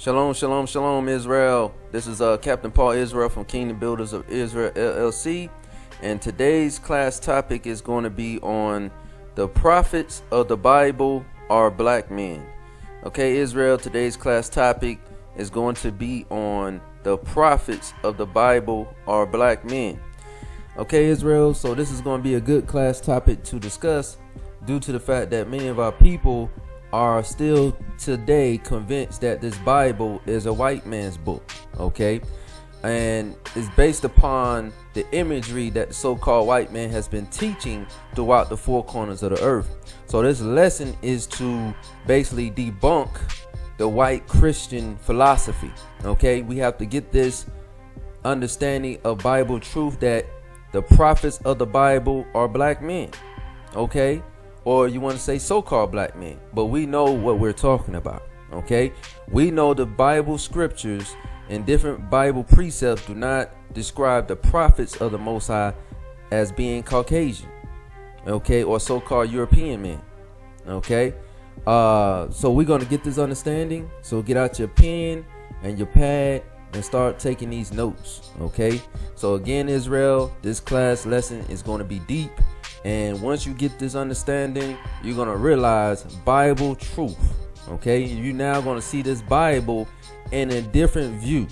Shalom, shalom, shalom, Israel. This is Captain Paul Israel from Kingdom Builders of Israel, LLC. And today's class topic is going to be on the prophets of the Bible are black men. Okay, Israel, today's class topic is going to be on the prophets of the Bible are black men. Okay, Israel, so this is going to be a good class topic to discuss due to the fact that many of our people are still today convinced that this Bible is a white man's book, okay? And it's based upon the imagery that the so-called white man has been teaching throughout the four corners of the earth. So this lesson is to basically debunk the white Christian philosophy, okay? We have to get this understanding of Bible truth that the prophets of the Bible are black men, okay? Or you want to say so-called black men, but we know what we're talking about, okay? We know the Bible scriptures and different Bible precepts do not describe the prophets of the Most High as being Caucasian, okay, or so-called European men, okay? So we're going to get this understanding. So get out your pen and your pad and start taking these notes, okay? So again, Israel, this class lesson is going to be deep. And once you get this understanding, you're going to realize Bible truth, okay? You're now going to see this Bible in a different view,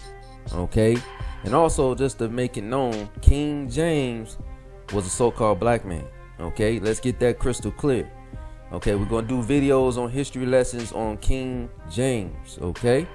okay? And also, just to make it known, King James was a so-called black man, okay? Let's get that crystal clear, okay? We're going to do videos on history lessons on King James, okay?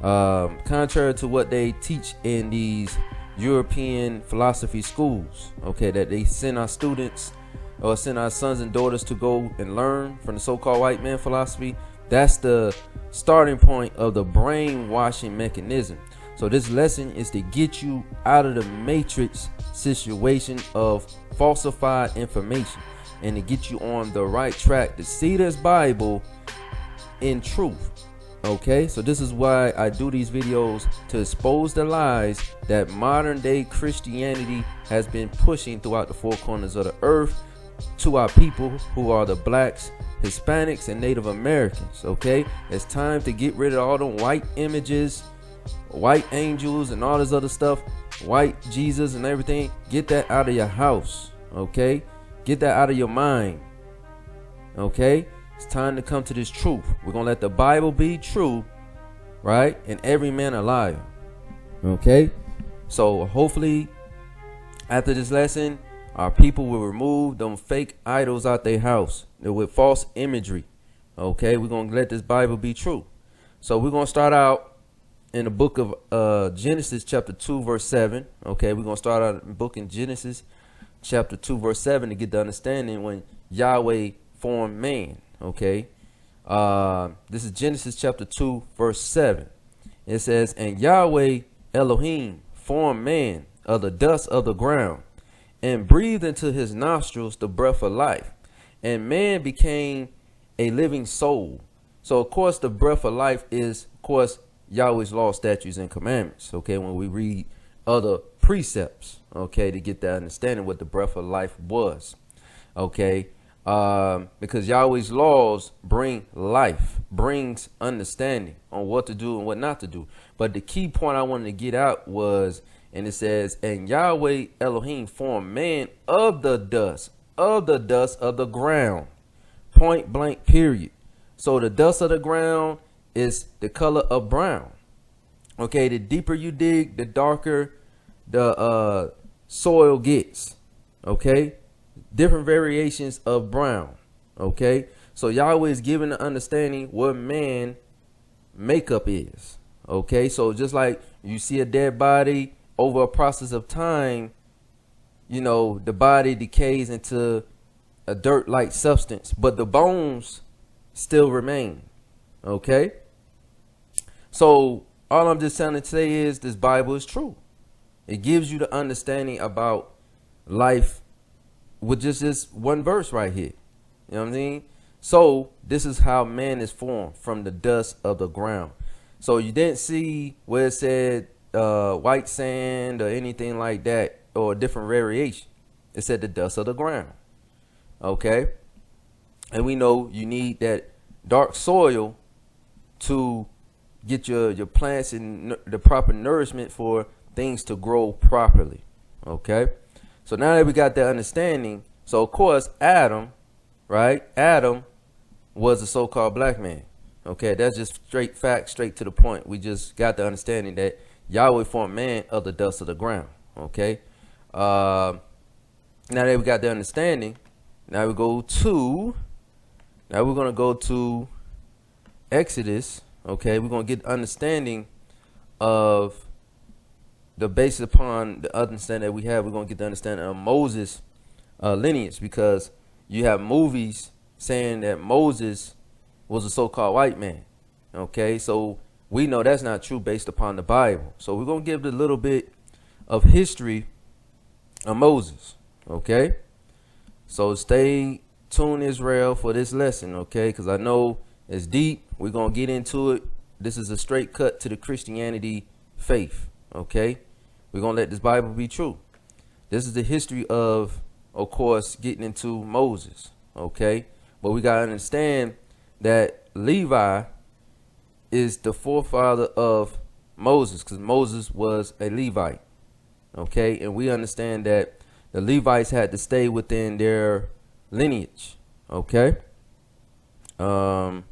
Contrary to what they teach in these European philosophy schools, okay, that they send our students or send our sons and daughters to go and learn from the so-called white man philosophy. That's the starting point of the brainwashing mechanism. So this lesson is to get you out of the matrix situation of falsified information and to get you on the right track to see this Bible in truth. Okay, so this is why I do these videos, to expose the lies that modern day Christianity has been pushing throughout the four corners of the earth to our people who are the blacks, Hispanics, and Native Americans. Okay, it's time to get rid of all the white images, white angels, and all this other stuff, white Jesus and everything. Get that out of your house, okay? Get that out of your mind, okay? It's time to come to this truth. We're going to let the Bible be true, right? And every man a liar. Okay? So hopefully after this lesson, our people will remove them fake idols out their house with false imagery. Okay? We're going to let this Bible be true. So we're going to start out in the book of Genesis chapter 2 verse 7. Okay? We're going to start out in the book in Genesis chapter 2 verse 7 to get the understanding when Yahweh formed man. Okay, this is Genesis chapter 2 verse 7. It says, and Yahweh Elohim formed man of the dust of the ground and breathed into his nostrils the breath of life, and man became a living soul. So of course the breath of life is of course Yahweh's law, statutes, and commandments. Okay, when we read other precepts, okay, to get that understanding what the breath of life was. Okay, because Yahweh's laws bring life, brings understanding on what to do and what not to do. But the key point I wanted to get out was, and it says, and Yahweh Elohim formed man of the dust of the ground, point blank, period. So the dust of the ground is the color of brown. Okay, the deeper you dig, the darker the soil gets. Okay, different variations of brown. Okay, so Yahweh is giving the understanding what man makeup is. Okay, so just like you see a dead body over a process of time, the body decays into a dirt-like substance, but the bones still remain. Okay, so all I'm just trying to say is this Bible is true. It gives you the understanding about life with just this one verse right here. You know what I mean? So this is how man is formed, from the dust of the ground. So you didn't see where it said white sand or anything like that, or a different variation. It said the dust of the ground. Okay, and we know you need that dark soil to get your plants in the proper nourishment for things to grow properly. Okay, so now that we got that understanding, so of course Adam, right? Adam was a so-called black man. Okay, that's just straight fact, straight to the point. We just got the understanding that Yahweh formed man of the dust of the ground. Okay, now that we got the understanding, now we're gonna go to Exodus. Okay, we're gonna get understanding of the basis upon the understanding that we have. We're gonna get the understanding of Moses' lineage, because you have movies saying that Moses was a so-called white man. Okay, so we know that's not true based upon the Bible. So we're gonna give a little bit of history of Moses. Okay, so stay tuned, Israel, for this lesson. Okay, because I know it's deep. We're gonna get into it. This is a straight cut to the Christianity faith. Okay, we're gonna let this Bible be true. This is the history of course, getting into Moses. Okay, but we gotta understand that Levi is the forefather of Moses, because Moses was a Levite. Okay, and we understand that the Levites had to stay within their lineage. Okay, so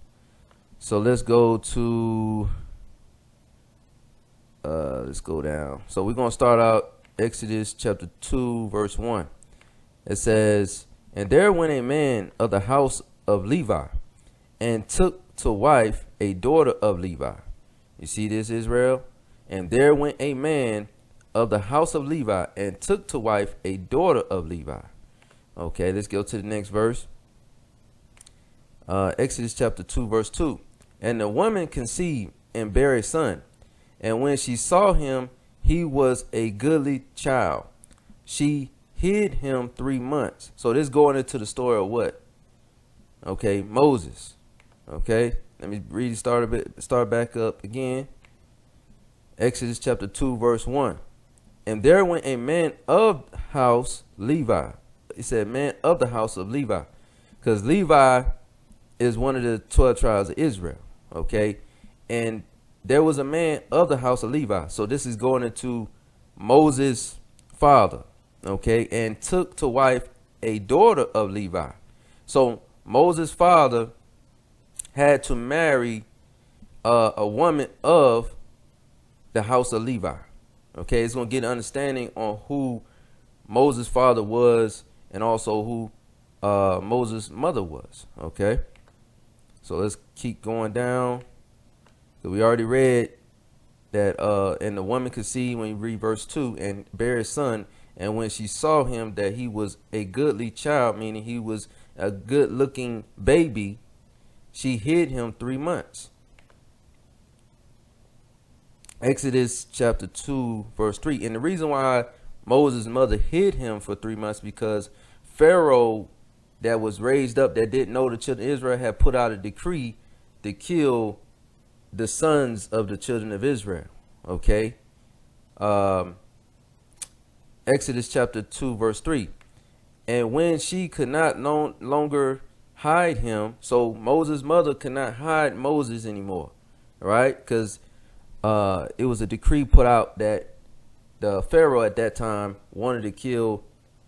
let's go to let's go down. So we're gonna start out Exodus chapter 2 verse 1. It says, "And there went a man of the house of Levi, and took to wife a daughter of Levi." You see this, Israel? "And there went a man of the house of Levi, and took to wife a daughter of Levi." Okay, let's go to the next verse. Exodus chapter 2 verse 2. "And the woman conceived and bare a son. And when she saw him, he was a goodly child. She hid him 3 months." So this going into the story of what? Okay, Moses. Okay, let me read, start back up again. Exodus chapter 2 verse 1. "And there went a man of house Levi." It said man of the house of Levi, because Levi is one of the 12 tribes of Israel. Okay, and there was a man of the house of Levi. So this is going into Moses' father. Okay, "and took to wife a daughter of Levi." So Moses' father had to marry a woman of the house of Levi. Okay, it's going to get an understanding on who Moses' father was, and also who Moses' mother was. Okay, so let's keep going down. So we already read that, and the woman could see, when you read verse 2, "and bare a son. And when she saw him, that he was a goodly child," meaning he was a good looking baby, "she hid him 3 months." Exodus chapter 2 verse 3. And the reason why Moses' mother hid him for 3 months, because Pharaoh, that was raised up, that didn't know the children of Israel, had put out a decree to kill the sons of the children of Israel. Okay, Exodus chapter 2 verse 3. "And when she could not no longer hide him," so Moses' mother could not hide Moses anymore, right? Because it was a decree put out that the Pharaoh at that time wanted to kill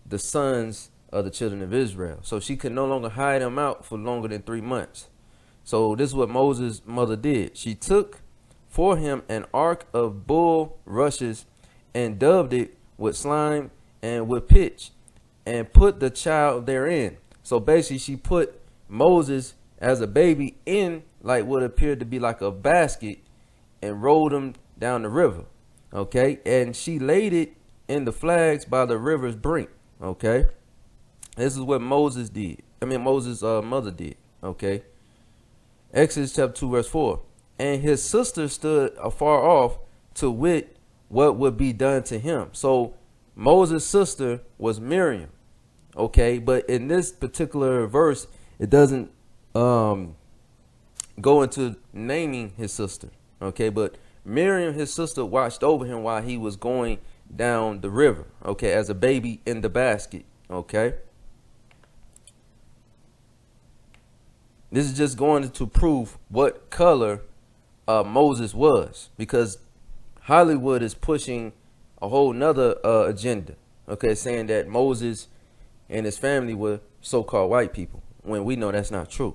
the sons of the children of Israel. So she could no longer hide them out for longer than 3 months. So this is what Moses' mother did. She took for him an ark of bulrushes, and dubbed it with slime and with pitch, and put the child therein. So basically she put Moses as a baby in like what appeared to be like a basket, and rolled them down the river. Okay, and she laid it in the flags by the river's brink. Okay, this is what Moses did. Moses' mother did. Okay, Exodus chapter 2 verse 4. And his sister stood afar off to wit what would be done to him. So Moses' sister was Miriam. Okay, but in this particular verse, it doesn't go into naming his sister. Okay, but Miriam, his sister, watched over him while he was going down the river. Okay, as a baby in the basket. Okay, this is just going to prove what color Moses was, because Hollywood is pushing a whole nother agenda. Okay, saying that Moses and his family were so-called white people, when we know that's not true.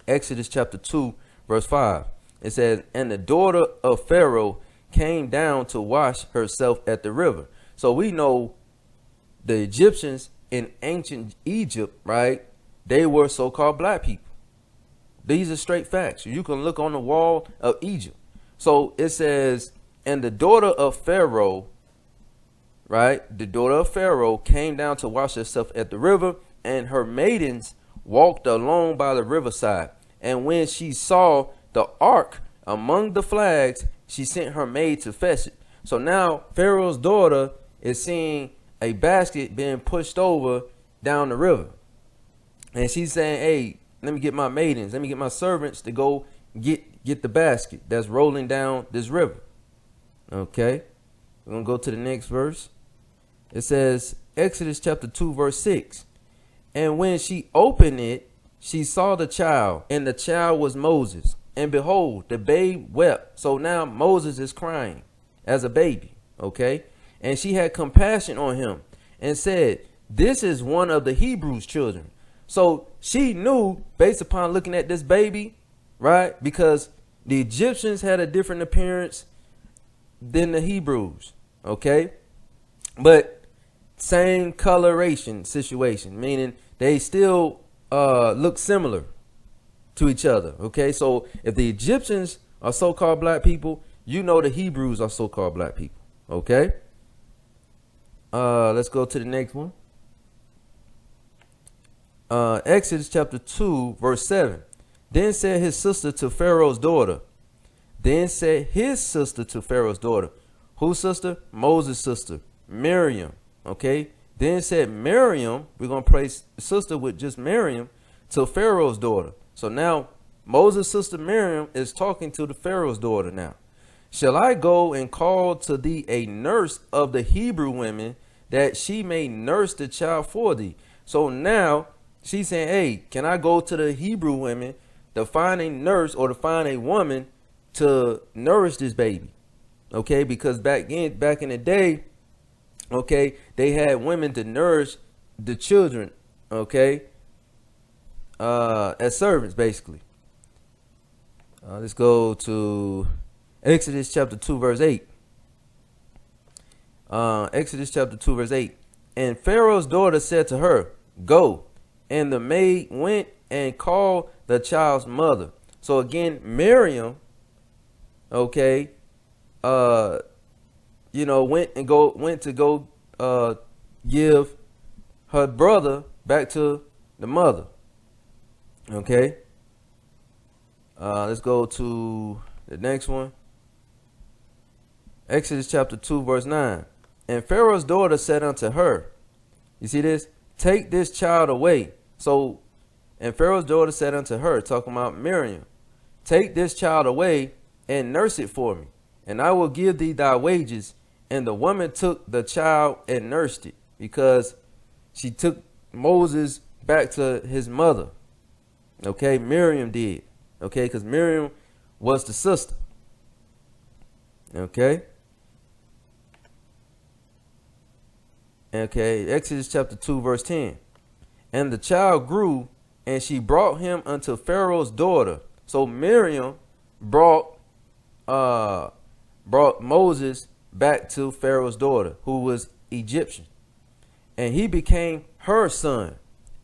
Exodus chapter 2 verse 5. It says, and the daughter of Pharaoh came down to wash herself at the river. So we know the Egyptians in ancient Egypt, right? They were so-called black people. These are straight facts. You can look on the wall of Egypt. So it says, and the daughter of Pharaoh, right? The daughter of Pharaoh came down to wash herself at the river, and her maidens walked along by the riverside. And when she saw the ark among the flags, she sent her maid to fetch it. So now Pharaoh's daughter is seeing a basket being pushed over down the river. And she's saying, hey, let me get my maidens, let me get my servants to go get the basket that's rolling down this river. Okay, we're going to go to the next verse. It says, Exodus chapter 2 verse 6. And when she opened it, she saw the child, and the child was Moses. And behold, the babe wept. So now Moses is crying as a baby. Okay, and she had compassion on him and said, this is one of the Hebrews' children. So she knew, based upon looking at this baby, right? Because the Egyptians had a different appearance than the Hebrews. Okay, but same coloration situation, meaning they still look similar to each other. Okay, so if the Egyptians are so-called black people, you know the Hebrews are so-called black people. Okay, let's go to the next one. Exodus chapter 2 verse 7. Then said his sister to Pharaoh's daughter. Then said his sister to Pharaoh's daughter. Whose sister? Moses' sister, Miriam. Okay. Then said Miriam, we're going to place sister with just Miriam, to Pharaoh's daughter. So now Moses' sister Miriam is talking to the Pharaoh's daughter now. Shall I go and call to thee a nurse of the Hebrew women, that she may nurse the child for thee? So now she's saying, hey, can I go to the Hebrew women to find a nurse, or to find a woman to nourish this baby? Okay, because back in the day, okay, they had women to nourish the children, okay, as servants, basically. Let's go to Exodus chapter 2 verse 8. Exodus chapter 2 verse 8. And Pharaoh's daughter said to her, go. And the maid went and called the child's mother. So again, Miriam, okay, went to go give her brother back to the mother. Okay. Let's go to the next one. Exodus chapter 2 verse 9. And Pharaoh's daughter said unto her, you see this? Take this child away. So, and Pharaoh's daughter said unto her, talking about Miriam, take this child away and nurse it for me, and I will give thee thy wages. And the woman took the child and nursed it, because she took Moses back to his mother. Okay, Miriam did. Okay, because Miriam was the sister. Okay. Okay, Exodus chapter 2 verse 10. And the child grew, and she brought him unto Pharaoh's daughter. So Miriam brought Moses back to Pharaoh's daughter, who was Egyptian. And he became her son.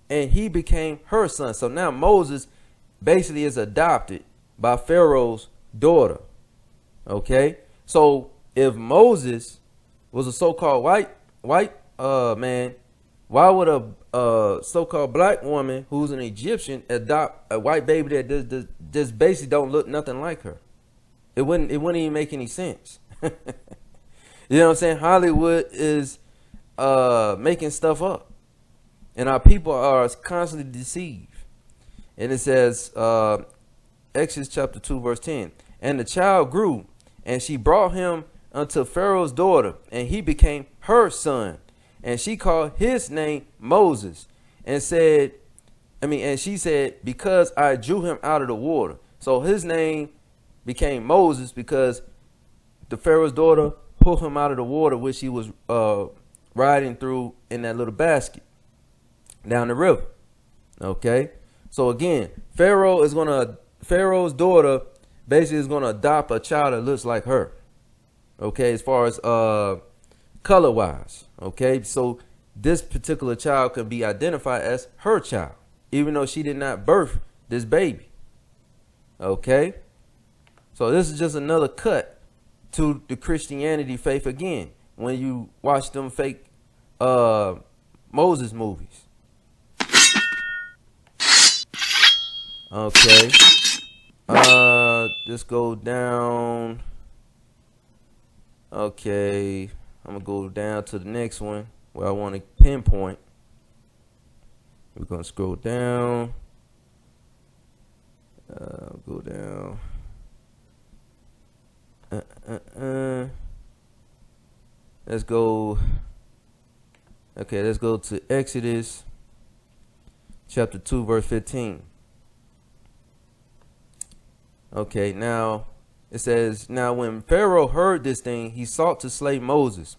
So now Moses basically is adopted by Pharaoh's daughter. Okay, so if Moses was a so-called white man, why would a so-called black woman who's an Egyptian adopt a white baby that just basically don't look nothing like her? It wouldn't even make any sense. You know what I'm saying? Hollywood is making stuff up, and our people are constantly deceived. And it says, Exodus chapter 2 verse 10, and the child grew, and she brought him unto Pharaoh's daughter, and he became her son, and she called his name Moses, and she said, because I drew him out of the water. So his name became Moses because the Pharaoh's daughter pulled him out of the water, which he was riding through in that little basket down the river. Okay, so again, Pharaoh's daughter basically is gonna adopt a child that looks like her. Okay, as far as color wise. Okay, so this particular child can be identified as her child, even though she did not birth this baby. Okay, so this is just another cut to the Christianity faith again when you watch them fake Moses movies. Okay, let's go down. Okay, I'm gonna go down to the next one where I want to pinpoint. We're gonna scroll down. Go down. Let's go. Okay, let's go to Exodus chapter 2 verse 15. Okay, now it says, now when Pharaoh heard this thing, he sought to slay Moses.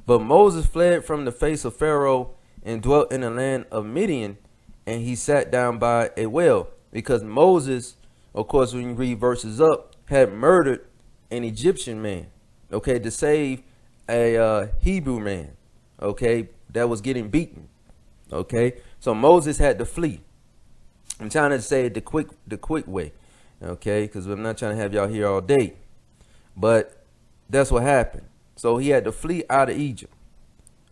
But Moses fled from the face of Pharaoh and dwelt in the land of Midian, and he sat down by a well. Because Moses, of course, when you read verses up, had murdered an Egyptian man, okay, to save a Hebrew man, okay, that was getting beaten. Okay, so Moses had to flee. I'm trying to say it the quick way. Okay, because I'm not trying to have y'all here all day, but that's what happened. So he had to flee out of Egypt.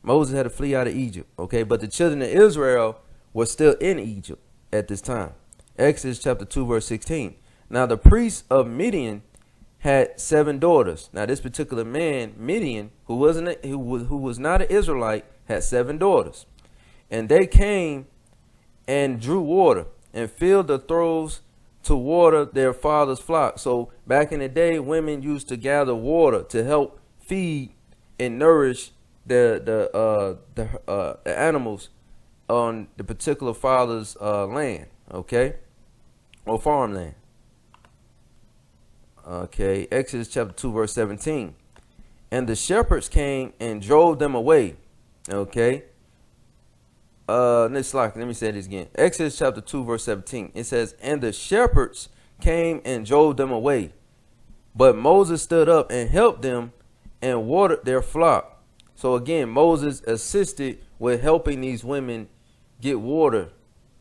Moses had to flee out of Egypt. Okay, but the children of Israel were still in Egypt at this time. Exodus chapter 2 verse 16. Now the priest of Midian had 7 daughters. Now this particular man, Midian, who was not an Israelite, had 7 daughters, and they came and drew water and filled the troughs to water their father's flock. So back in the day, women used to gather water to help feed and nourish the animals on the particular father's land, okay, or farmland. Okay, Exodus chapter 2 verse 17. And the shepherds came and drove them away. Okay. Let me say this again. Exodus chapter 2 verse 17. It says, and the shepherds came and drove them away. But Moses stood up and helped them and watered their flock. So again, Moses assisted with helping these women get water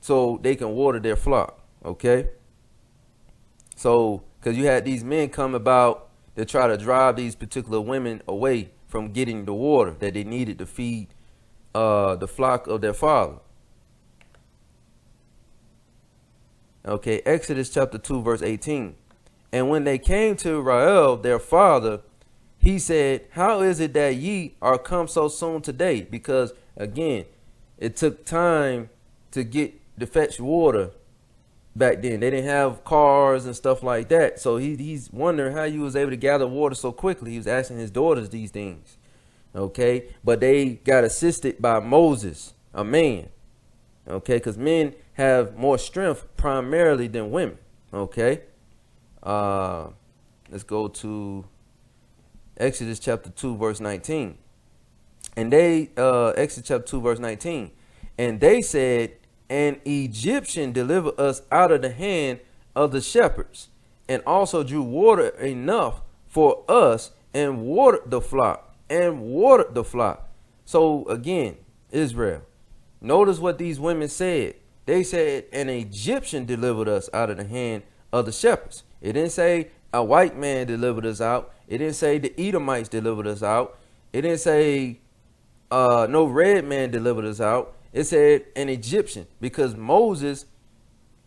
so they can water their flock. Okay. So, because you had these men come about to try to drive these particular women away from getting the water that they needed to feed the flock of their father. Okay, Exodus chapter 2 verse 18. And when they came to Reuel their father, he said, how is it that ye are come so soon today? Because again, it took time to fetch water back then. They didn't have cars and stuff like that. So he's wondering how you was able to gather water so quickly. He was asking his daughters these things. Okay, but they got assisted by Moses, a man. Okay, because men have more strength primarily than women. Okay, let's go to Exodus chapter 2 verse 19. And Exodus chapter 2 verse 19. And they said, an Egyptian delivered us out of the hand of the shepherds, and also drew water enough for us, and watered the flock. So again, Israel, notice what these women said. They said an Egyptian delivered us out of the hand of the shepherds. It didn't say a white man delivered us out. It didn't say the Edomites delivered us out. It didn't say no red man delivered us out. It said an Egyptian, because Moses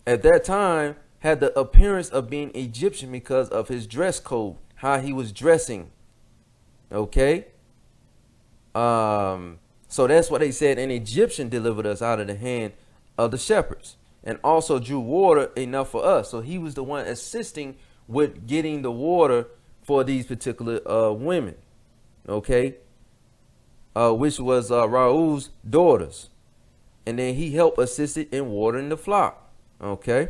at that time had the appearance of being Egyptian because of his dress code, how he was dressing. Okay. So that's what they said. An Egyptian delivered us out of the hand of the shepherds, and also drew water enough for us. So he was the one assisting with getting the water for these particular women. Okay. Which was Raul's daughters. And then he helped assisted in watering the flock. Okay.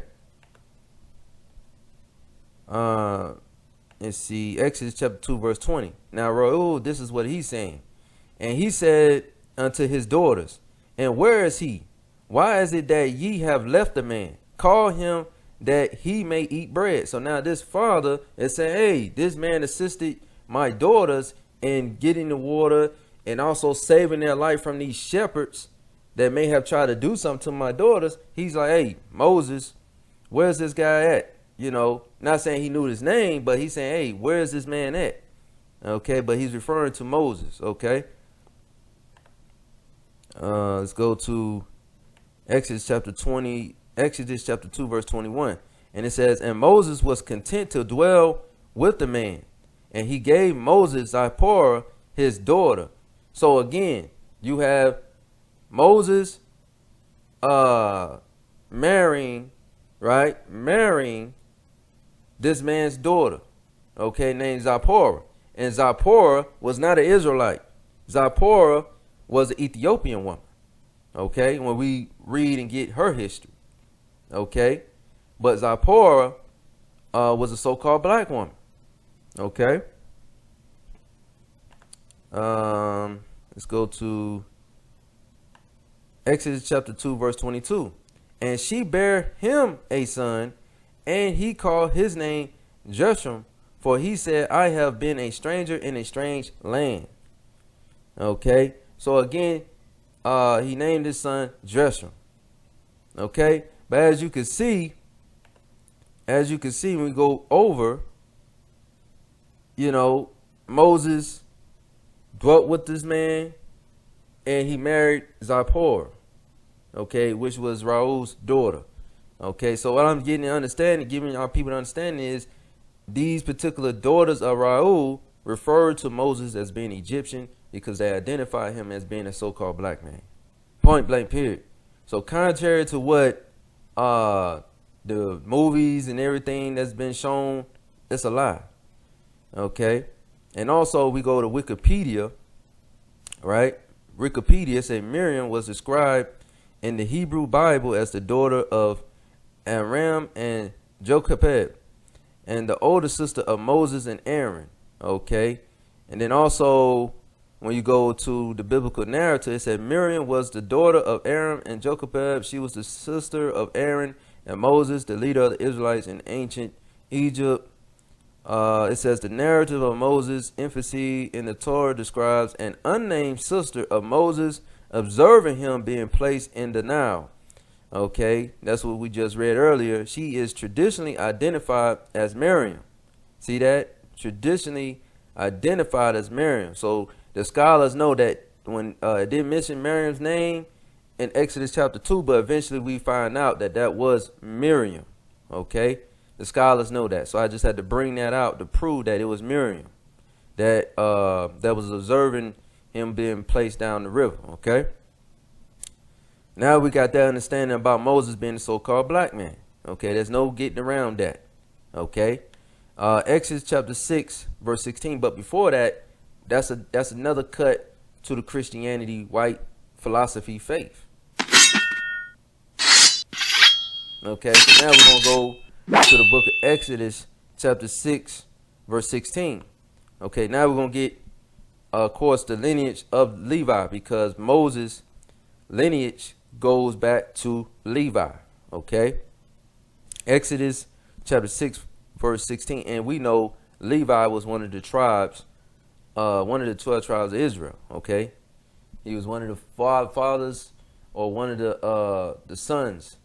Let's see, Exodus chapter 2, verse 20. Now Raul, this is what he's saying. And he said unto his daughters, and where is he? Why is it that ye have left the man? Call him that he may eat bread. So now this father is saying, hey, this man assisted my daughters in getting the water and also saving their life from these shepherds that may have tried to do something to my daughters. He's like, hey, Moses, where's this guy at? You know, not saying he knew his name, but he's saying, hey, where's this man at? Okay, but he's referring to Moses. Okay. Let's go to Exodus chapter 2, verse 21. And it says, and Moses was content to dwell with the man, and he gave Moses Zipporah his daughter. So again, you have Moses marrying this man's daughter, okay, named Zipporah. And Zipporah was not an Israelite. Zipporah was an Ethiopian woman, okay, when we read and get her history, okay. But Zipporah was a so-called black woman, okay. Let's go to Exodus chapter 2, verse 22. And she bare him a son, and he called his name Jeshurun, for he said, I have been a stranger in a strange land. Okay. So again, he named his son Jeshurun. Okay. But as you can see, when we go over, you know, Moses dwelt with this man, and he married Zipporah, okay, which was Raul's daughter. Okay, so what I'm giving our people to understand is these particular daughters of Raul referred to Moses as being Egyptian because they identify him as being a so-called black man. Point blank, period. So contrary to what the movies and everything that's been shown, it's a lie. Okay. And also we go to Wikipedia, right? Wikipedia said Miriam was described in the Hebrew Bible as the daughter of Amram and Jochebed, and the older sister of Moses and Aaron. Okay. And then also when you go to the biblical narrative, it said Miriam was the daughter of Aaron and Jochebed. She was the sister of Aaron and Moses, the leader of the Israelites in ancient Egypt. It says the narrative of Moses' infancy in the Torah describes an unnamed sister of Moses observing him being placed in the Nile. Okay, that's what we just read earlier. She is traditionally identified as Miriam. See that? Traditionally identified as Miriam. So the scholars know that when it didn't mention Miriam's name in Exodus chapter 2, but eventually we find out that that was Miriam. Okay, the scholars know that. So I just had to bring that out to prove that it was Miriam that was observing him being placed down the river. Okay. Now we got that understanding about Moses being a so-called black man. Okay, there's no getting around that. Okay. Exodus chapter 6, verse 16. But before that, that's another cut to the Christianity white philosophy faith. Okay, so now we're going to go to the book of Exodus chapter 6, verse 16. Okay, now we're going to get, of course, the lineage of Levi, because Moses' lineage goes back to Levi. Okay, Exodus chapter 6, verse 16. And we know Levi was one of the tribes, one of the 12 tribes of Israel. Okay, he was one of the fathers, or one of the sons,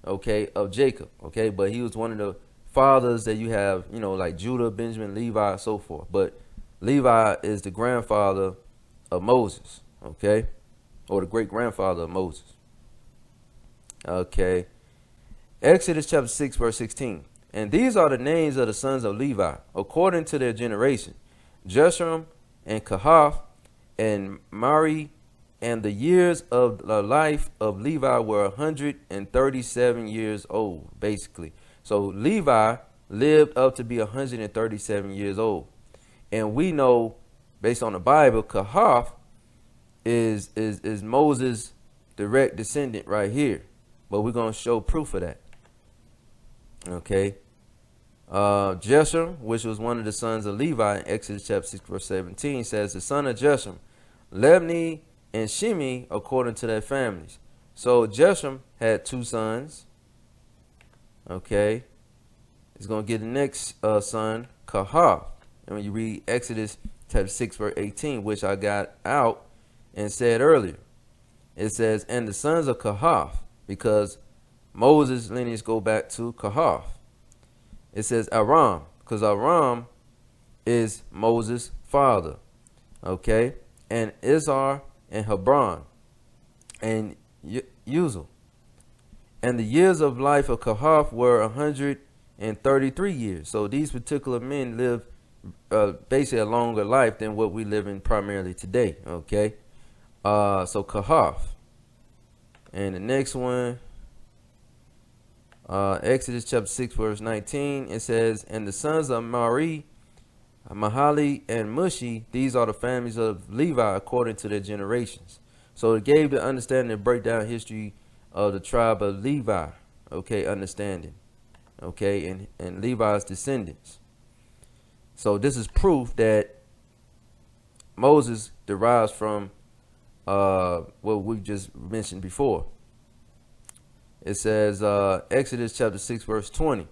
okay, of Jacob. Okay, but he was one of the fathers that you have, like Judah, Benjamin, Levi, so forth. But Levi is the grandfather of Moses, okay? Or the great grandfather of Moses. Okay. Exodus chapter 6, verse 16. And these are the names of the sons of Levi, according to their generation: Jeshurun and Kohath and Merari. And the years of the life of Levi were 137 years old, basically. So Levi lived up to be 137 years old. And we know, based on the Bible, Kohath is Moses' direct descendant right here. But we're going to show proof of that. Okay. Jeshurun, which was one of the sons of Levi in Exodus chapter 6, verse 17, says, the son of Jeshurun, Libni and Shimei, according to their families. So Jeshurun had two sons. Okay. He's going to get the next son, Kohath. And when you read Exodus chapter 6, verse 18, which I got out and said earlier, it says, and the sons of Kohath, because Moses' lineage go back to Kohath. It says Aram, because Aram is Moses' father. Okay. And Izhar and Hebron and Uzal. And the years of life of Kohath were 133 years. So these particular men lived basically a longer life than what we live in primarily today. Okay. So Kohath. And the next one, Exodus chapter 6, verse 19, it says, and the sons of Merari, Mahali, and Mushi, these are the families of Levi according to their generations. So it gave the understanding and breakdown history of the tribe of Levi. Okay, understanding. Okay, and Levi's descendants. So this is proof that Moses derives from what we just mentioned before. It says Exodus chapter 6, verse 20.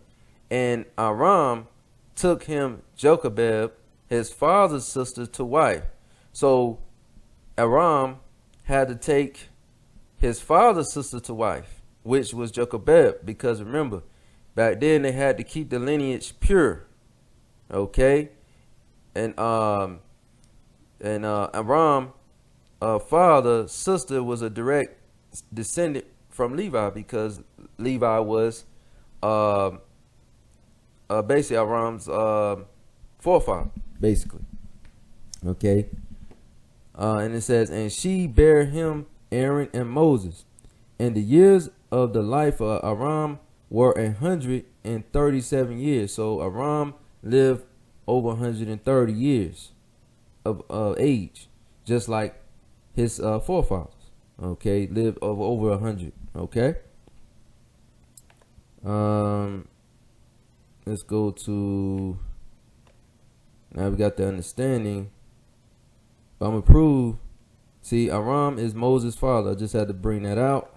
And Aram took him Jochebed, his father's sister, to wife. So Aram had to take his father's sister to wife, which was Jochebed, because remember, back then they had to keep the lineage pure. Okay. And Aram father's sister was a direct descendant from Levi, because Levi was basically Aram's forefather, basically. Okay. And it says, and she bare him Aaron and Moses. And the years of the life of Aram were 137 years. So Aram lived over 130 years of age, just like his forefathers. Okay, lived over 100. Okay. Let's go to, now we got the understanding. I'm gonna prove. See, Aram is Moses' father. I just had to bring that out.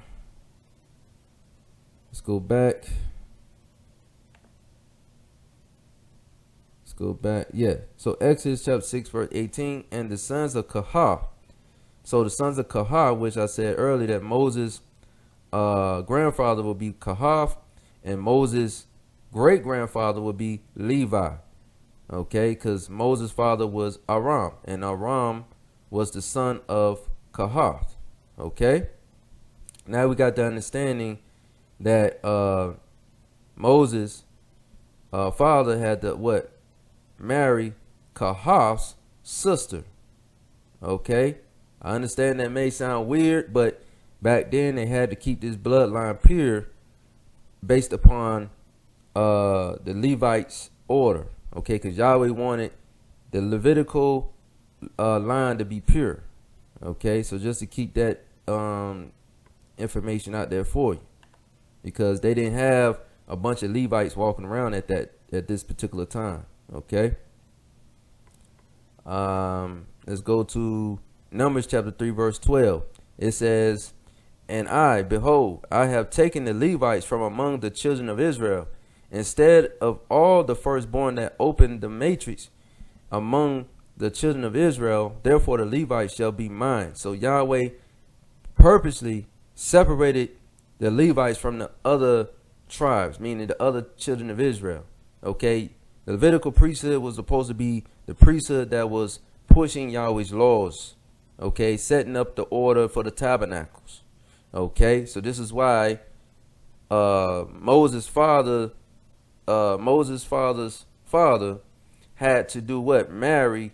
Let's go back. Let's go back. Yeah. So Exodus chapter 6, verse 18, and the sons of Kohath. So the sons of Kohath, which I said earlier that Moses' grandfather would be Kohath, and Moses' great grandfather would be Levi. Okay, because Moses' father was Aram, and Aram was the son of Kohath. Okay, now we got the understanding that Moses' father had to marry Kohath's sister. Okay, I understand that may sound weird, but back then they had to keep this bloodline pure based upon the Levites' order. Okay, because Yahweh wanted the Levitical line to be pure. Okay, so just to keep that information out there for you, because they didn't have a bunch of Levites walking around at this particular time. Okay. Let's go to Numbers chapter 3, verse 12. It says, and I, behold, I have taken the Levites from among the children of Israel, instead of all the firstborn that opened the matrix among the children of Israel. Therefore the Levites shall be mine. So Yahweh purposely separated the Levites from the other tribes, meaning the other children of Israel. Okay, the Levitical priesthood was supposed to be the priesthood that was pushing Yahweh's laws. Okay, setting up the order for the tabernacles. Okay, so this is why Moses' father's father had to do what? Marry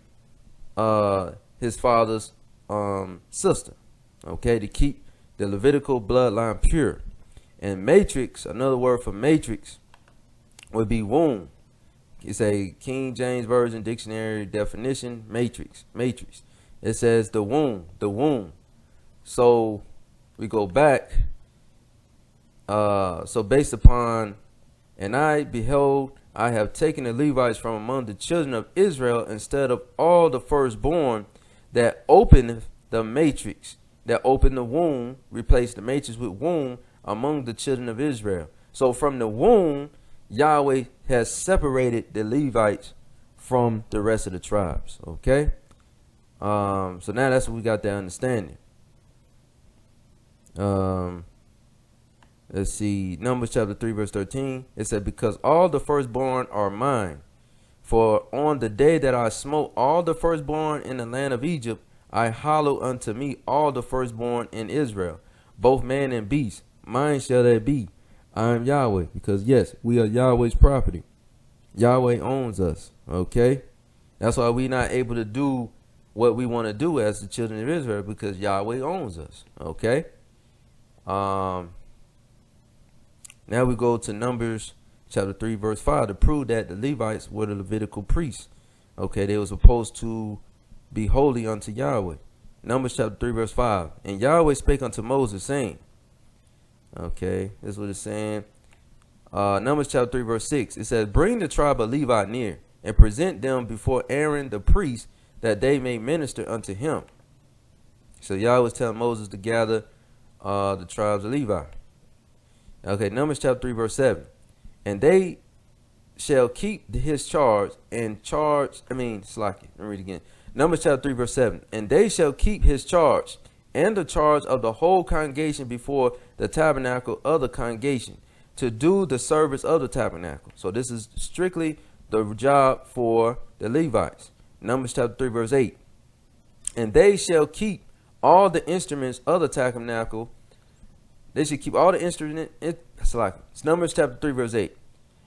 his father's sister. Okay, to keep the Levitical bloodline pure. And matrix, another word for matrix, would be womb. It's a King James Version dictionary definition. Matrix. It says the womb. So we go back. So based upon, and I behold, I have taken the Levites from among the children of Israel instead of all the firstborn that opened the matrix, that opened the womb, replaced the matrix with womb among the children of Israel. So from the womb, Yahweh has separated the Levites from the rest of the tribes. Okay. So now that's what we got that understanding. Let's see, Numbers chapter 3 verse 13. It said, because all the firstborn are mine. For on the day that I smote all the firstborn in the land of Egypt, I hallow unto me all the firstborn in Israel, both man and beast. Mine shall they be. I am Yahweh. Because yes, we are Yahweh's property. Yahweh owns us. Okay. That's why we're not able to do what we want to do as the children of Israel, because Yahweh owns us. Okay. Now we go to Numbers chapter 3 verse 5 to prove that the Levites were the Levitical priests. Okay, they were supposed to be holy unto Yahweh. Numbers chapter 3 verse 5. And Yahweh spake unto Moses, saying, okay, this is what it's saying. Numbers chapter 3 verse 6. It says, bring the tribe of Levi near, and present them before Aaron the priest, that they may minister unto him. So Yahweh was telling Moses to gather the tribes of Levi. Okay, Numbers chapter 3 verse 7. And they shall keep his charge and charge. Let me read again. Numbers chapter 3 verse 7. And they shall keep his charge and the charge of the whole congregation before the tabernacle of the congregation, to do the service of the tabernacle. So this is strictly the job for the Levites. Numbers chapter 3 verse 8. And they shall keep all the instruments of the tabernacle. They should keep all the instruments. It's Numbers chapter 3 verse 8.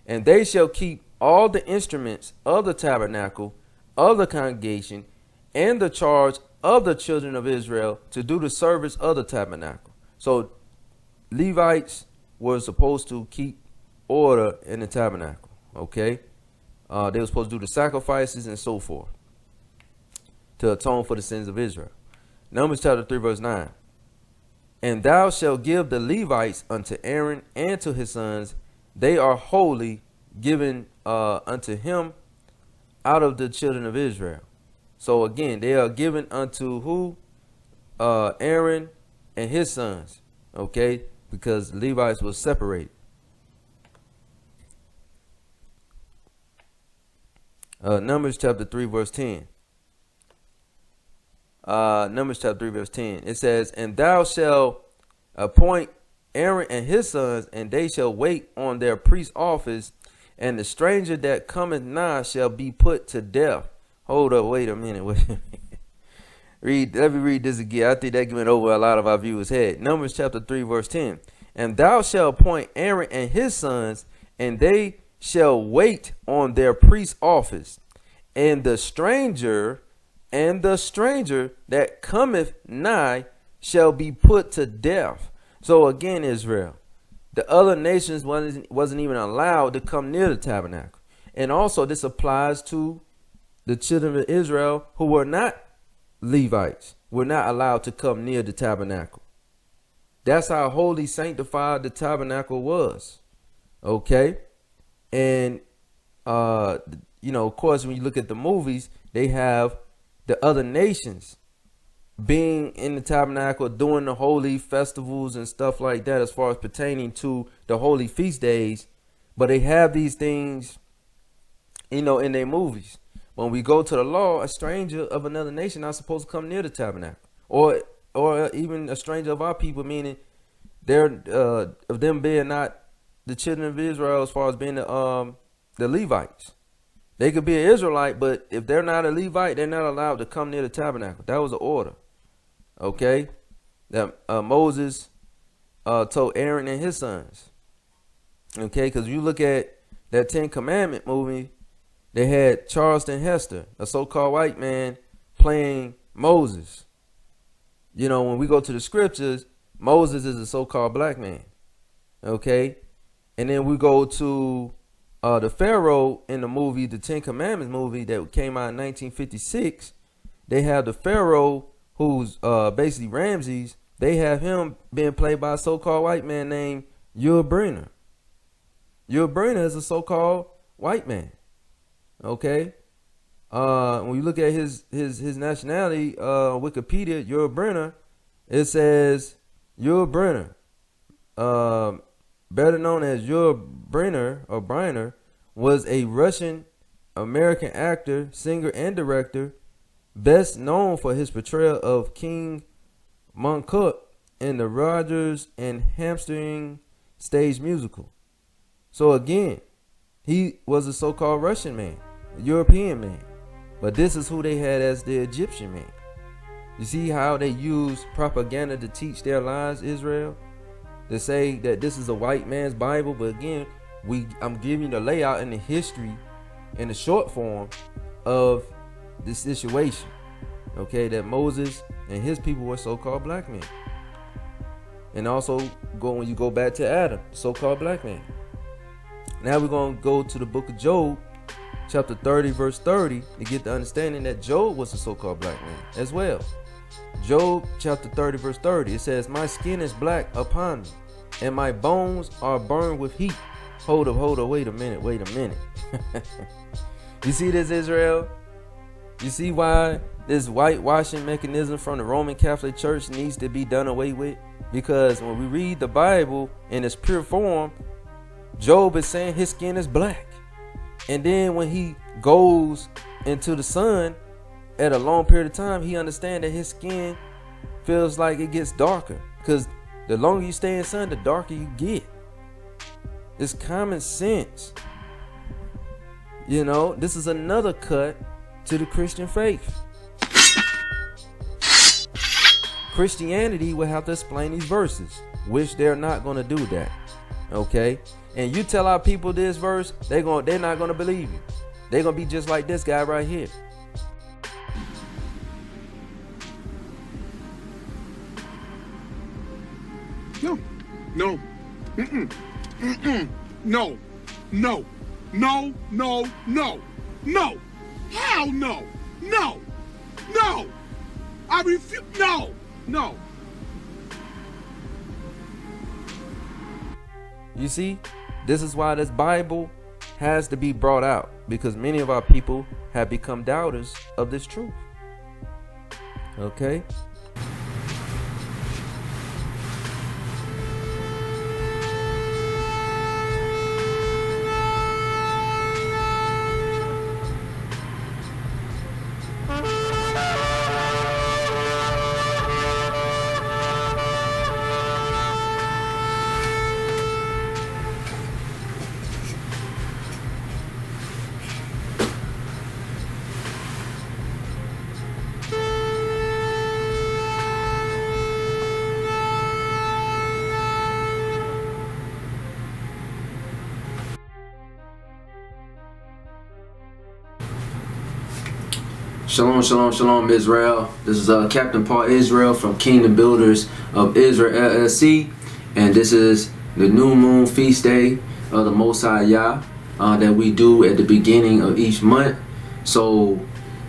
And they shall keep all the instruments of the tabernacle of the congregation and the charge of the children of Israel, to do the service of the tabernacle. So Levites were supposed to keep order in the tabernacle. Okay. They were supposed to do the sacrifices and so forth to atone for the sins of Israel. Numbers chapter 3 verse 9. And thou shalt give the Levites unto Aaron and to his sons. They are holy, given unto him out of the children of Israel. So again, they are given unto who? Aaron and his sons. Okay, because Levites was separated. Numbers chapter 3 verse 10. Numbers chapter 3 verse 10. It says, and thou shalt appoint Aaron and his sons, and they shall wait on their priest office, and the stranger that cometh nigh shall be put to death. Hold up, wait a minute. Let me read this again. I think that went over a lot of our viewers' head. Numbers chapter 3 verse 10. And thou shalt appoint Aaron and his sons, and they shall wait on their priest office, and the stranger that cometh nigh shall be put to death. So again, Israel, the other nations wasn't even allowed to come near the tabernacle. And also this applies to the children of Israel who were not Levites, were not allowed to come near the tabernacle. That's how holy, sanctified the tabernacle was. Okay. And, of course, when you look at the movies, they have the other nations being in the tabernacle, doing the holy festivals and stuff like that, as far as pertaining to the holy feast days. But they have these things, in their movies. When we go to the law, a stranger of another nation not supposed to come near the tabernacle, or even a stranger of our people, meaning they're of them being not the children of Israel, as far as being the the Levites. They could be an Israelite, but if they're not a Levite, they're not allowed to come near the tabernacle. That was an order. Okay? That Moses told Aaron and his sons. Okay? Because you look at that 10 Commandment movie, they had Charleston Heston, a so-called white man, playing Moses. You know, when we go to the scriptures, Moses is a so-called black man. Okay? And then we go to the Pharaoh in the movie, the 10 Commandments movie that came out in 1956. They have the Pharaoh, who's basically Ramses. They have him being played by a so-called white man named Yul Brynner. Yul Brynner is a so-called white man. Okay? When you look at his nationality, Wikipedia, Yul Brynner, it says Yul Brynner, better known as Yul Brynner or Brynner, was a Russian American actor, singer, and director, best known for his portrayal of King Monkut in the Rodgers and Hammerstein stage musical. So again, he was a so-called Russian man, a European man. But this is who they had as the Egyptian man. You see how they use propaganda to teach their lies, Israel? To say that this is a white man's Bible. But again, I'm giving you the layout and the history in the short form of this situation. Okay, that Moses and his people were so-called black men. And also, when you go back to Adam, so-called black man. Now we're going to go to the book of Job, chapter 30, verse 30, to get the understanding that Job was a so-called black man as well. Job chapter 30, verse 30, it says, "My skin is black upon me, and my bones are burned with heat." Hold up, wait a minute. You see this, Israel? You see why this whitewashing mechanism from the Roman Catholic Church needs to be done away with? Because when we read the Bible in its pure form, Job is saying his skin is black. And then when he goes into the sun at a long period of time, he understands that his skin feels like it gets darker. Because the longer you stay in the sun, the darker you get. It's common sense. You know, this is another cut to the Christian faith. Christianity will have to explain these verses, which they're not going to do that. Okay? And you tell our people this verse, they're not going to believe you. They're going to be just like this guy right here. No. No. Hell no. No. I refuse. No. You see, this is why this Bible has to be brought out, because many of our people have become doubters of this truth. Okay? Shalom, Israel. This is Captain Paul Israel from Kingdom Builders of Israel LLC, and this is the new moon feast day of the Most High Yah that we do at the beginning of each month. So,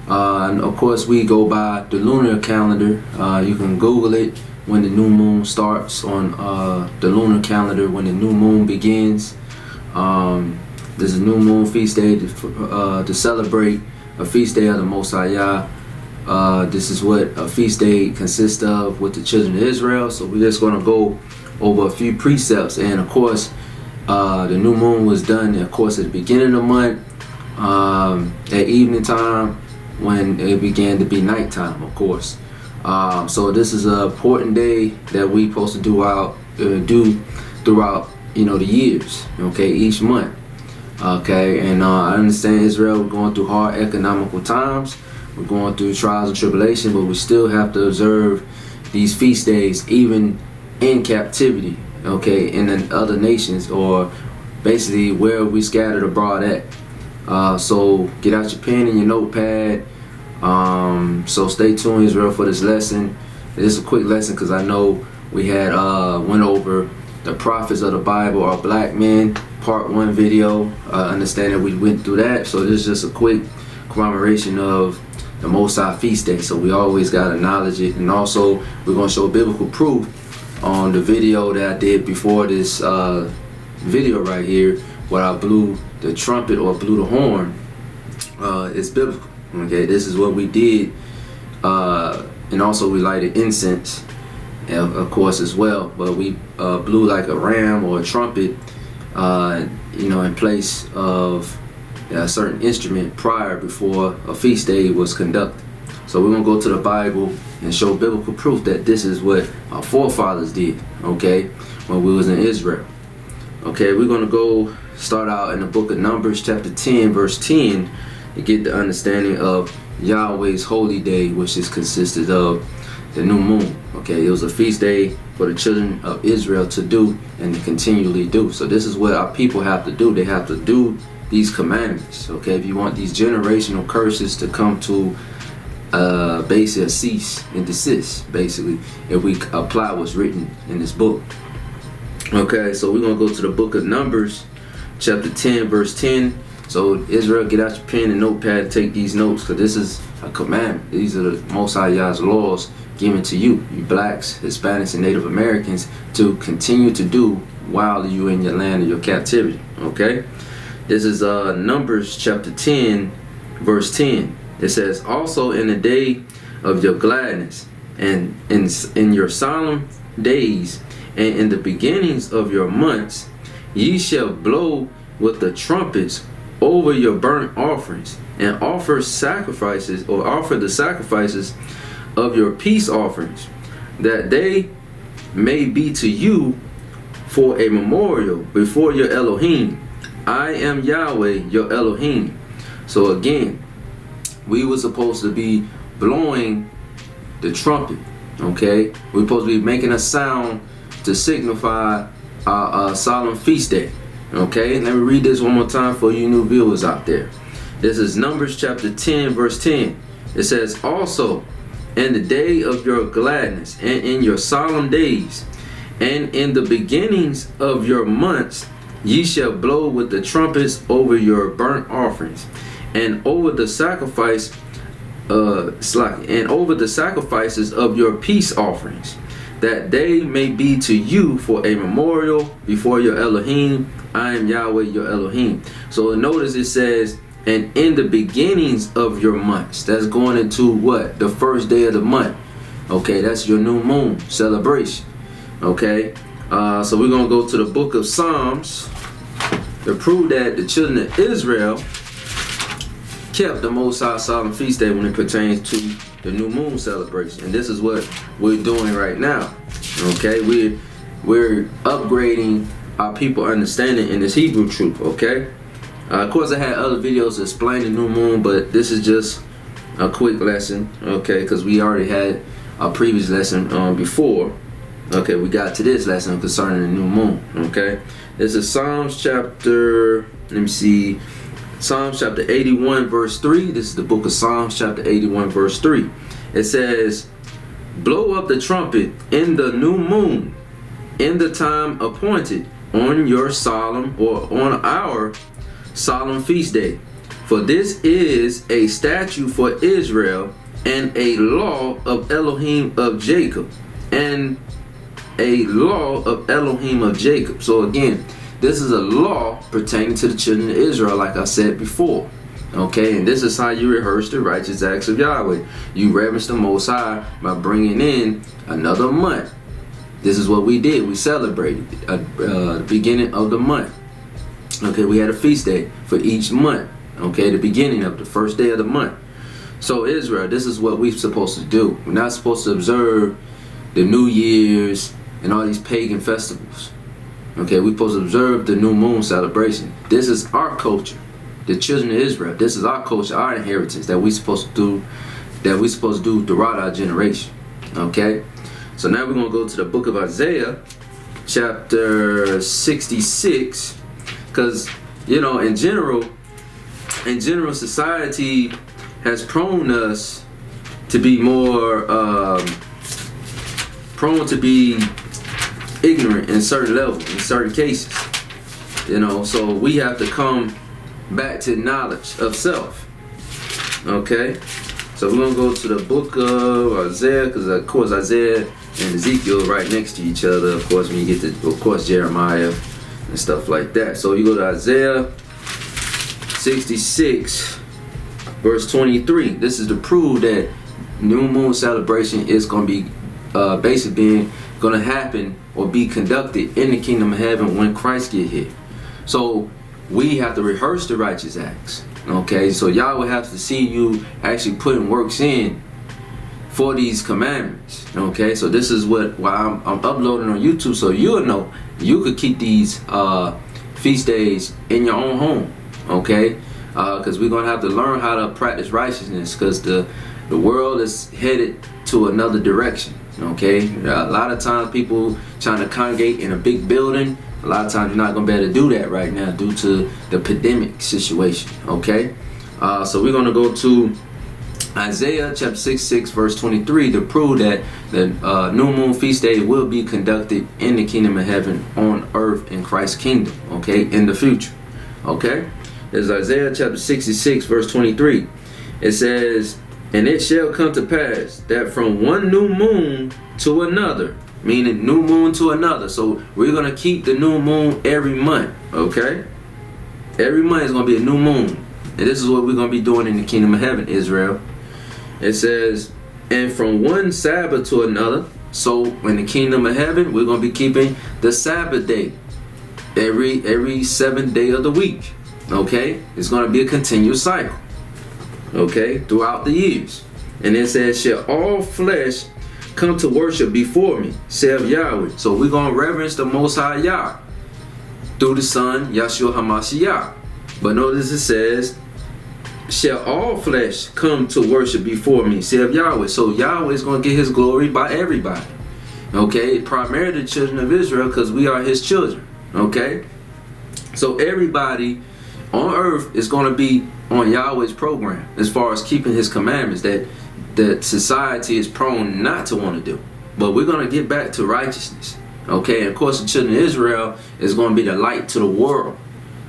and of course, we go by the lunar calendar. You can Google it when the new moon starts on the lunar calendar, when the new moon begins. This is new moon feast day to celebrate a feast day of the Most High Yah. This is what a feast day consists of with the children of Israel. So we're just going to go over a few precepts. And of course, the new moon was done, of course, at the beginning of the month, at evening time, when it began to be nighttime, of course. So this is an important day that we supposed to do throughout, the years, okay, each month. Okay, and I understand Israel, we're going through hard economical times. We're going through trials and tribulation, but we still have to observe these feast days even in captivity, okay, in the other nations, or basically where we scattered abroad at. So get out your pen and your notepad. So stay tuned, Israel, for this lesson. This is a quick lesson because I know we had went over the prophets of the Bible are black men, part 1 video. Understand that we went through that, so this is just a quick commemoration of the Most High feast day, so we always got to acknowledge it. And also we're going to show biblical proof on the video that I did before this video right here, where I blew the trumpet or blew the horn. It's biblical. Okay, this is what we did. And also we lighted incense, of course, as well, but we blew like a ram or a trumpet, you know, in place of a certain instrument before a feast day was conducted. So we're gonna go to the Bible and show biblical proof that this is what our forefathers did, okay, when we was in Israel. Okay, we're gonna go start out in the book of Numbers, chapter 10, verse 10, to get the understanding of Yahweh's holy day, which is consisted of the new moon. Okay, it was a feast day for the children of Israel to do and to continually do. So this is what our people have to do. They have to do these commandments. Okay, if you want these generational curses to come to basically a cease and desist, basically, if we apply what's written in this book. Okay, so we're gonna go to the book of Numbers, chapter 10, verse 10. So Israel, get out your pen and notepad and take these notes, because this is a commandment. These are the Most High Yah's laws given to you blacks, Hispanics, and Native Americans to continue to do while you're in your land of your captivity. Okay, this is Numbers chapter 10, verse 10. It says, also in the day of your gladness, and in your solemn days, and in the beginnings of your months, ye shall blow with the trumpets over your burnt offerings, and offer sacrifices, or offer the sacrifices of your peace offerings, that they may be to you for a memorial before your Elohim. I am Yahweh your Elohim. So again, we were supposed to be blowing the trumpet. Okay, we're supposed to be making a sound to signify our solemn feast day. Okay, let me read this one more time for you new viewers out there. This is Numbers chapter 10, verse 10. It says, also in the day of your gladness, and in your solemn days, and in the beginnings of your months, ye shall blow with the trumpets over your burnt offerings, and over the sacrifice and over the sacrifices of your peace offerings, that they may be to you for a memorial before your Elohim. I am Yahweh your Elohim. So notice it says, and in the beginnings of your months. That's going into what? The first day of the month. Okay, that's your new moon celebration. Okay, so we're gonna go to the book of Psalms to prove that the children of Israel kept the Most High solemn feast day when it pertains to the new moon celebration. And this is what we're doing right now. Okay, we're upgrading our people understanding in this Hebrew truth. Okay, of course I had other videos explaining the new moon, but this is just a quick lesson. Okay, because we already had a previous lesson before. Okay, we got to this lesson concerning the new moon. Okay, this is Psalms chapter, let me see, Psalms chapter 81 verse 3. This is the book of Psalms chapter 81 verse 3. It says, blow up the trumpet in the new moon, in the time appointed, on your solemn, or on our solemn feast day. For this is a statute for Israel, and a law of Elohim of Jacob, and a law of Elohim of Jacob. So again, this is a law pertaining to the children of Israel, like I said before. Okay, and this is how you rehearse the righteous acts of Yahweh. You reverence the Most High by bringing in another month. This is what we did. We celebrated the beginning of the month. Okay, we had a feast day for each month. Okay, the beginning of the first day of the month. So Israel, this is what we're supposed to do. We're not supposed to observe the New Year's and all these pagan festivals. Okay, we're supposed to observe the new moon celebration. This is our culture, the children of Israel. This is our culture, our inheritance that we're supposed to do throughout our generation. Okay, so now we're gonna go to the book of Isaiah, chapter 66, because in general, society has prone us to be more prone to be ignorant in certain levels, in certain cases. So we have to come back to knowledge of self. Okay, so we're gonna go to the book of Isaiah, because of course Isaiah and Ezekiel are right next to each other. Of course, when you get to, of course, Jeremiah and stuff like that. So you go to Isaiah 66, verse 23. This is to prove that new moon celebration is going to be basically going to happen or be conducted in the kingdom of heaven when Christ get here. So we have to rehearse the righteous acts. Okay, so y'all will have to see you actually putting works in for these commandments. Okay, so this is why I'm uploading on YouTube, so you'll know you could keep these feast days in your own home. Okay, because we're gonna have to learn how to practice righteousness, because the world is headed to another direction. Okay, a lot of times people trying to congregate in a big building. A lot of times you're not gonna be able to do that right now due to the pandemic situation. Okay, so we're gonna go to Isaiah chapter 66 verse 23 to prove that the new moon feast day will be conducted in the kingdom of heaven on earth in Christ's kingdom. Okay, in the future. Okay, there's Isaiah chapter 66 verse 23. It says, "And it shall come to pass that from one new moon to another," meaning new moon to another. So we're gonna keep the new moon every month. Okay, every month is gonna be a new moon, and this is what we're gonna be doing in the kingdom of heaven, Israel. It says, "And from one Sabbath to another." So in the kingdom of heaven, we're gonna be keeping the Sabbath day every 7th day of the week. Okay, it's gonna be a continuous cycle. Okay, throughout the years. And it says, "Shall all flesh come to worship before me, saith Yahweh." So we're gonna reverence the Most High Yah through the Son Yahshua HaMashiach. But notice it says, "Shall all flesh come to worship before me, saith Yahweh." So Yahweh is going to get his glory by everybody. Okay, primarily the children of Israel, because we are his children. Okay, so everybody on earth is going to be on Yahweh's program as far as keeping his commandments that society is prone not to want to do. But we're going to get back to righteousness. Okay, and of course the children of Israel is going to be the light to the world.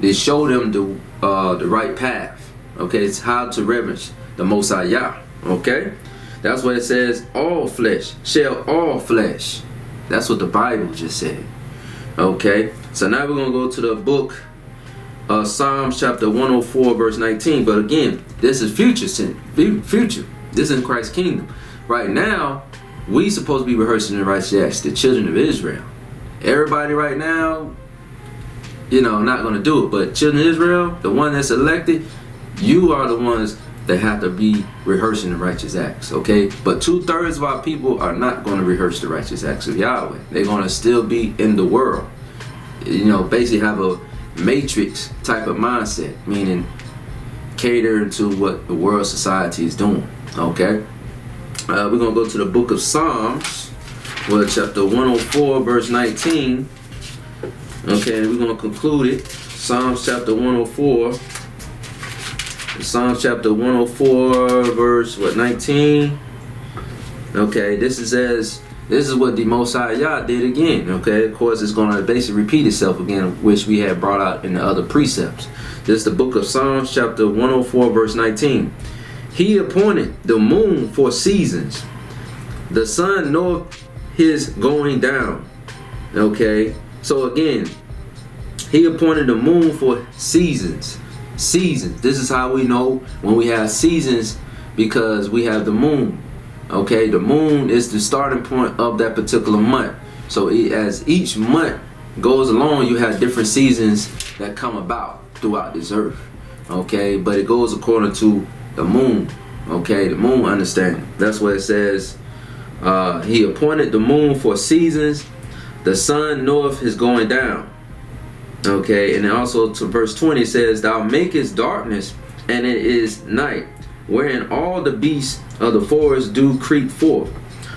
They show them the right path. Okay, it's how to reverence the Most High Yah. Okay, that's what it says. All flesh, shall all flesh. That's what the Bible just said. Okay, so now we're gonna go to the book Psalms chapter 104 verse 19. But again, this is future. This is in Christ's kingdom. Right now, we supposed to be rehearsing the righteous acts, the children of Israel. Everybody right now, not gonna do it. But children of Israel, the one that's elected, you are the ones that have to be rehearsing the righteous acts. Okay, but 2/3 of our people are not going to rehearse the righteous acts of Yahweh. They're going to still be in the world. Basically have a matrix type of mindset, meaning catering to what the world society is doing. Okay, we're gonna go to the book of Psalms, chapter 104 verse 19. Okay, we're gonna conclude it. Psalms chapter 104. Psalms chapter 104 verse 19. Okay, this is what the Most High Yah did again. Okay, of course it's going to basically repeat itself again, which we had brought out in the other precepts. This is the book of Psalms chapter 104 verse 19. "He appointed the moon for seasons, the sun knoweth his going down." Okay, so again, he appointed the moon for seasons. Seasons. This is how we know when we have seasons, because we have the moon. Okay, the moon is the starting point of that particular month. So as each month goes along, you have different seasons that come about throughout this earth. Okay, but it goes according to the moon. Okay, the moon understanding. That's what it says. He appointed the moon for seasons, the sun knoweth his going down. Okay, and then also to verse 20 it says, thou makest darkness, and it is night, wherein all the beasts of the forest do creep forth.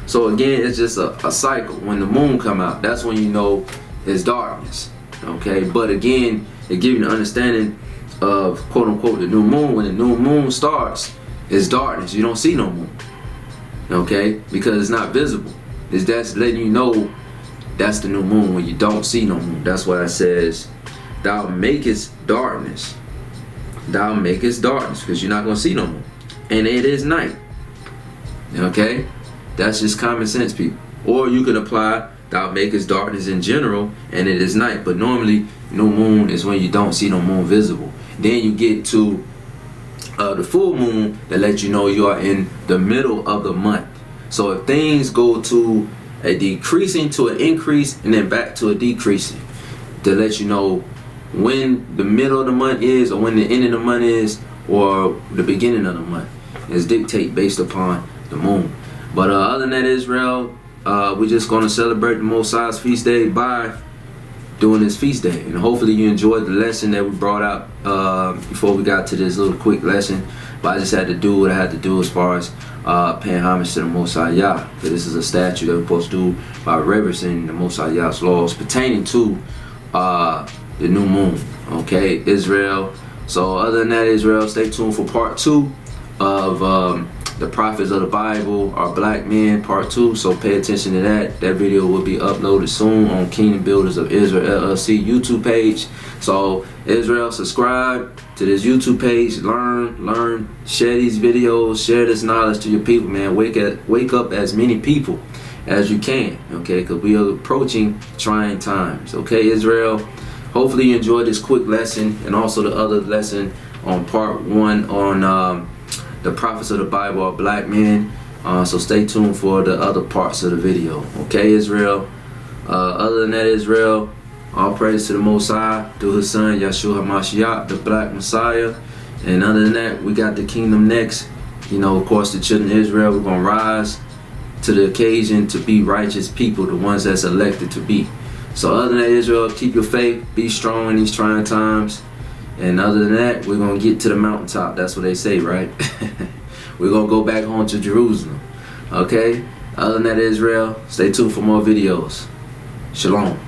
So again, it's just a cycle. When the moon come out, that's when you know it's darkness. Okay, but again, it gives you the understanding of quote unquote the new moon. When the new moon starts, it's darkness. You don't see no moon. Okay, because it's not visible. That's letting you know that's the new moon when you don't see no moon. That's why it says, thou makest darkness. Thou makest darkness, because you're not going to see no moon. And it is night. Okay? That's just common sense, people. Or you can apply, thou makest darkness in general, and it is night. But normally, new moon is when you don't see no moon visible. Then you get to the full moon that lets you know you are in the middle of the month. So if things go to a decreasing to an increase and then back to a decreasing, to let you know when the middle of the month is, or when the end of the month is, or the beginning of the month is dictate based upon the moon. But other than that, Israel, we're just going to celebrate the Most High's feast day by doing this feast day. And hopefully you enjoyed the lesson that we brought out before we got to this little quick lesson. But I just had to do what I had to do as far as paying homage to the Most High Yah. This is a statute that we're supposed to do by reverencing the Most High Yah's laws pertaining to the new moon. Okay, Israel. So other than that, Israel, stay tuned for part 2 of the prophets of the Bible are black men, part 2. So pay attention to that. That video will be uploaded soon on Kingdom Builders of Israel LLC YouTube page. So Israel, subscribe to this YouTube page. Learn, share these videos, share this knowledge to your people, man. Wake up as many people as you can, okay? Because we are approaching trying times, okay, Israel? Hopefully you enjoyed this quick lesson, and also the other lesson on part 1 on the prophets of the Bible are black men. So stay tuned for the other parts of the video, okay, Israel? Other than that, Israel, all praise to the Most High through His Son Yeshua HaMashiach, the Black Messiah. And other than that, we got the kingdom next. You know, of course, the children of Israel, we're gonna rise to the occasion to be righteous people, the ones that's elected to be. So other than that, Israel, keep your faith, be strong in these trying times. And other than that, we're gonna get to the mountaintop. That's what they say, right? We're gonna go back home to Jerusalem. Okay? Other than that, Israel, stay tuned for more videos. Shalom.